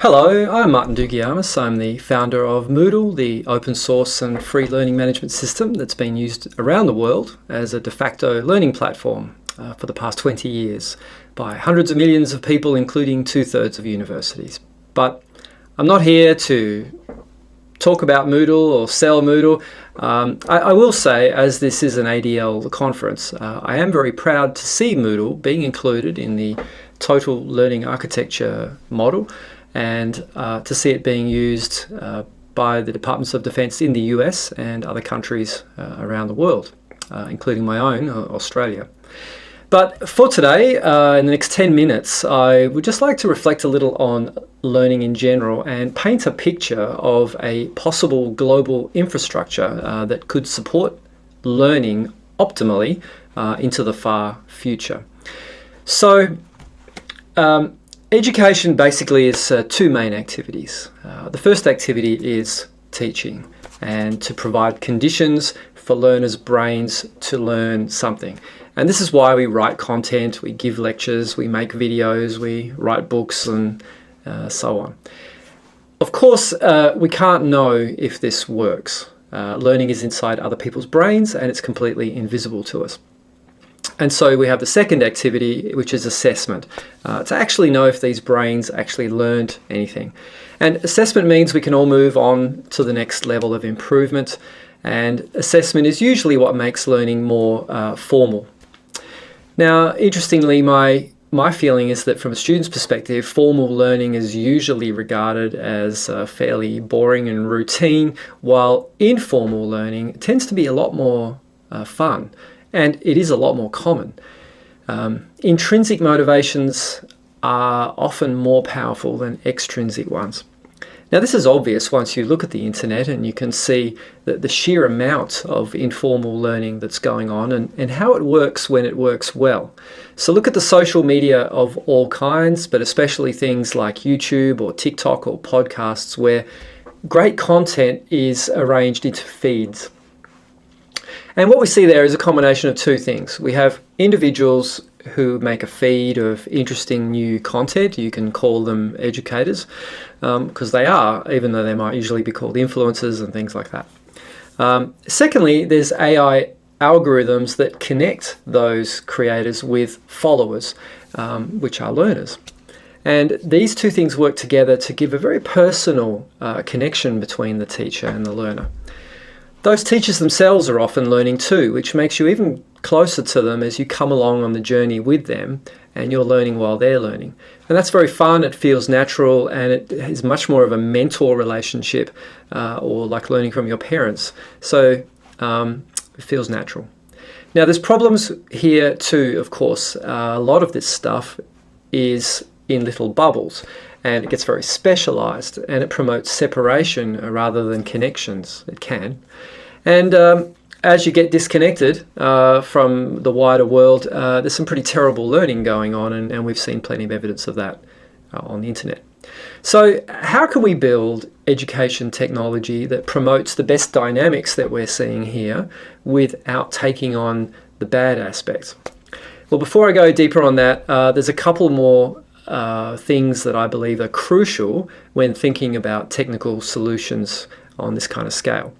Hello, I'm Martin Dougiamas. I'm the founder of Moodle, the open source and free learning management system that's been used around the world as a de facto learning platform for the past 20 years by hundreds of millions of people, including 2/3 of universities. But I'm not here to talk about Moodle or sell Moodle. I will say, as this is an ADL conference, I am very proud to see Moodle being included in the total learning architecture model, and to see it being used by the Departments of Defense in the US and other countries around the world, including my own, Australia. But for today, in the next 10 minutes, I would just like to reflect a little on learning in general and paint a picture of a possible global infrastructure that could support learning optimally into the far future. So, education basically is two main activities. The first activity is teaching, and to provide conditions for learners' brains to learn something. And this is why we write content, we give lectures, we make videos, we write books, and so on. Of course, we can't know if this works. Learning is inside other people's brains, and it's completely invisible to us. And so we have the second activity, which is assessment, to actually know if these brains actually learned anything. And assessment means we can all move on to the next level of improvement, and assessment is usually what makes learning more formal. Now, interestingly, my feeling is that from a student's perspective, formal learning is usually regarded as fairly boring and routine, while informal learning tends to be a lot more fun. And it is a lot more common. Intrinsic motivations are often more powerful than extrinsic ones. Now, this is obvious once you look at the internet and you can see that the sheer amount of informal learning that's going on and how it works when it works well. So look at the social media of all kinds, but especially things like YouTube or TikTok or podcasts, where great content is arranged into feeds. And what we see there is a combination of two things. We have individuals who make a feed of interesting new content. You can call them educators, because they are, even though they might usually be called influencers and things like that. Secondly, there's AI algorithms that connect those creators with followers, which are learners. And these two things work together to give a very personal connection between the teacher and the learner. Those teachers themselves are often learning too, which makes you even closer to them as you come along on the journey with them, and you're learning while they're learning. And that's very fun, it feels natural, and it is much more of a mentor relationship, or like learning from your parents. So it feels natural. Now, there's problems here too, of course. A lot of this stuff is in little bubbles, and it gets very specialized, and it promotes separation rather than connections. It can. And as you get disconnected from the wider world, there's some pretty terrible learning going on, and we've seen plenty of evidence of that on the internet. So how can we build education technology that promotes the best dynamics that we're seeing here without taking on the bad aspects? Well, before I go deeper on that, there's a couple more things that I believe are crucial when thinking about technical solutions on this kind of scale.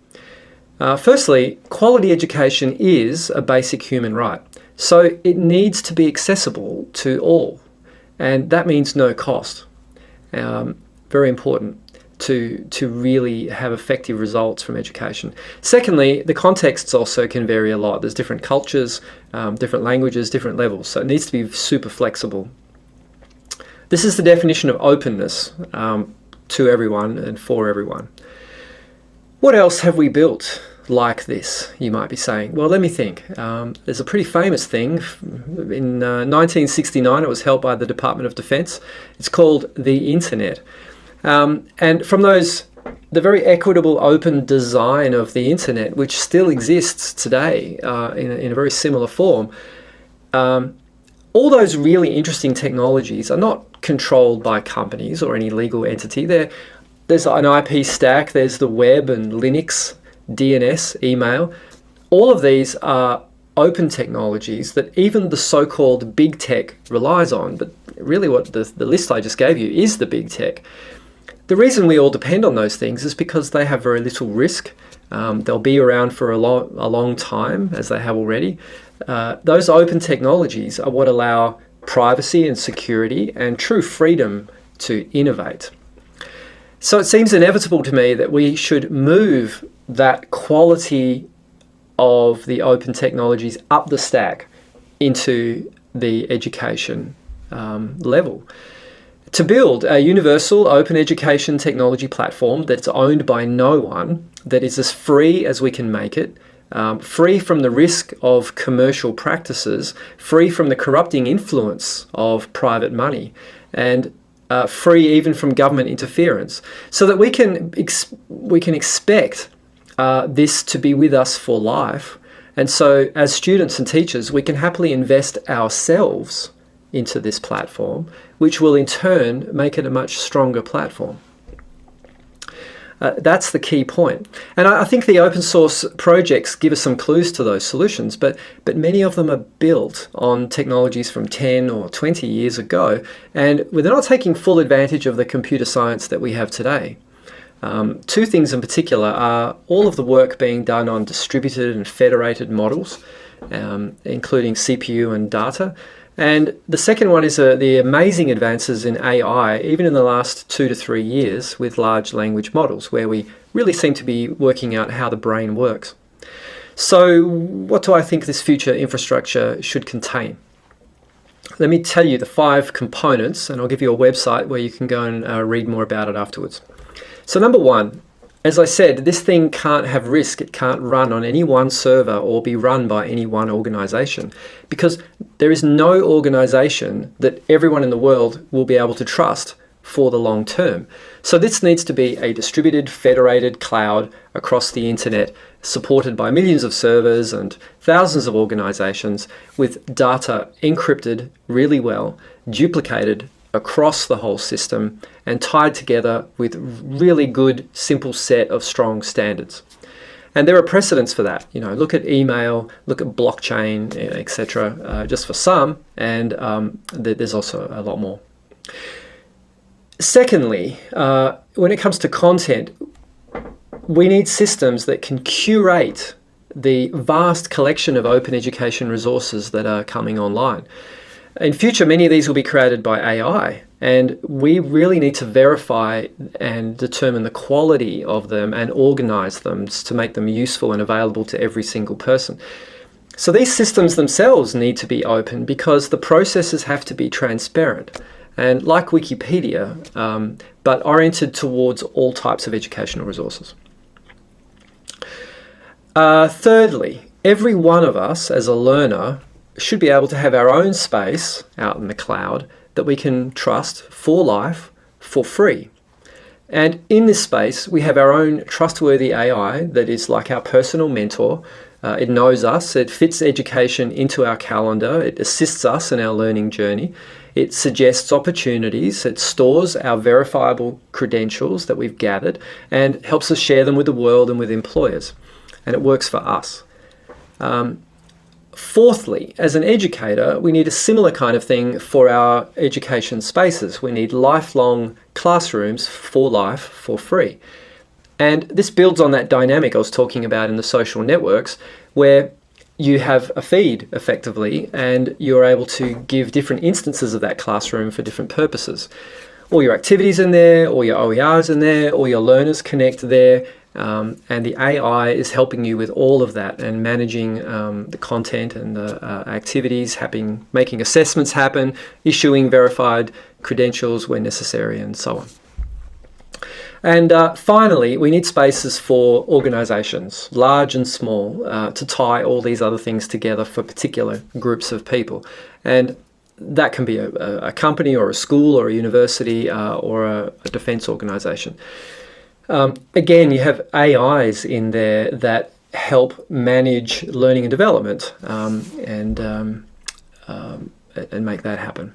Firstly, quality education is a basic human right, so it needs to be accessible to all, and that means no cost. Very important to really have effective results from education. Secondly, the contexts also can vary a lot. There's different cultures, different languages, different levels, so it needs to be super flexible. This is the definition of openness to everyone and for everyone. What else have we built like this, you might be saying? Well, let me think. There's a pretty famous thing. In 1969, it was held by the Department of Defense. It's called the Internet. And from the very equitable open design of the Internet, which still exists today in a very similar form, all those really interesting technologies are not controlled by companies or any legal entity. There's an IP stack, there's the web and Linux, DNS, email. All of these are open technologies that even the so-called big tech relies on, but really what the list I just gave you is the big tech. The reason we all depend on those things is because they have very little risk. They'll be around for a long time, as they have already. Those open technologies are what allow privacy and security and true freedom to innovate. So it seems inevitable to me that we should move that quality of the open technologies up the stack into the education level. To build a universal open education technology platform that's owned by no one, that is as free as we can make it, free from the risk of commercial practices, free from the corrupting influence of private money, and free even from government interference, so that we can expect this to be with us for life. And so as students and teachers, we can happily invest ourselves into this platform, which will in turn make it a much stronger platform. That's the key point. And I think the open source projects give us some clues to those solutions, but many of them are built on technologies from 10 or 20 years ago, and they're not taking full advantage of the computer science that we have today. Two things in particular are all of the work being done on distributed and federated models, including CPU and data. And the second one is the amazing advances in AI, even in the last 2 to 3 years, with large language models, where we really seem to be working out how the brain works. So what do I think this future infrastructure should contain? Let me tell you the 5 components, and I'll give you a website where you can go and read more about it afterwards. So number 1, as I said, this thing can't have risk. It can't run on any one server or be run by any one organization, because there is no organization that everyone in the world will be able to trust for the long term. So this needs to be a distributed, federated cloud across the internet, supported by millions of servers and thousands of organizations, with data encrypted really well, duplicated across the whole system, and tied together with really good, simple set of strong standards. And there are precedents for that. You know, look at email, look at blockchain, etc. Just for some, and there's also a lot more. Secondly, when it comes to content, we need systems that can curate the vast collection of open education resources that are coming online. In future, many of these will be created by AI, and we really need to verify and determine the quality of them and organize them to make them useful and available to every single person. So these systems themselves need to be open, because the processes have to be transparent and like Wikipedia, but oriented towards all types of educational resources. Thirdly, every one of us as a learner should be able to have our own space out in the cloud that we can trust for life, for free. And in this space, we have our own trustworthy AI that is like our personal mentor. It knows us, it fits education into our calendar, it assists us in our learning journey, it suggests opportunities, it stores our verifiable credentials that we've gathered, and helps us share them with the world and with employers. And it works for us. Fourthly, as an educator, we need a similar kind of thing for our education spaces. We need lifelong classrooms for life, for free. And this builds on that dynamic I was talking about in the social networks, where you have a feed, effectively, and you're able to give different instances of that classroom for different purposes. All your activities in there, all your OERs in there, all your learners connect there, and the AI is helping you with all of that and managing the content and the activities, making assessments happen, issuing verified credentials where necessary, and so on. And finally, we need spaces for organizations, large and small, to tie all these other things together for particular groups of people. And that can be a company or a school or a university or a defense organization. Again, you have AIs in there that help manage learning and development and make that happen.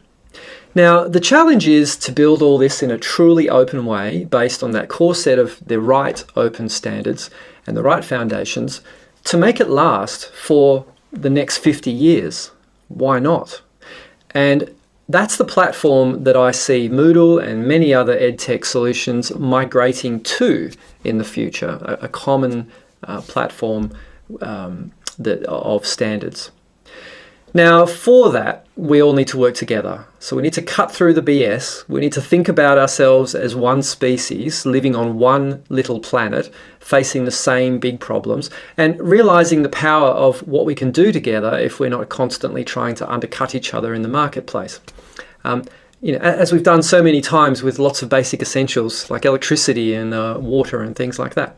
Now, the challenge is to build all this in a truly open way based on that core set of the right open standards and the right foundations to make it last for the next 50 years. Why not? And that's the platform that I see Moodle and many other EdTech solutions migrating to in the future, a common platform of standards. Now, for that, we all need to work together. So we need to cut through the BS. We need to think about ourselves as one species living on one little planet, facing the same big problems, and realizing the power of what we can do together if we're not constantly trying to undercut each other in the marketplace. As we've done so many times with lots of basic essentials like electricity and water and things like that.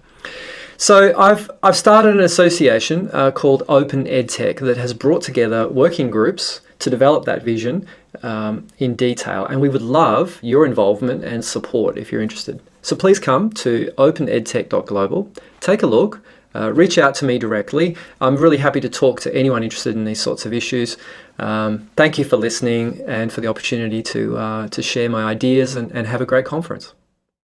So I've started an association called Open Edtech that has brought together working groups to develop that vision in detail, and we would love your involvement and support if you're interested. So please come to openedtech.global, take a look, reach out to me directly. I'm really happy to talk to anyone interested in these sorts of issues. Thank you for listening and for the opportunity to share my ideas and have a great conference.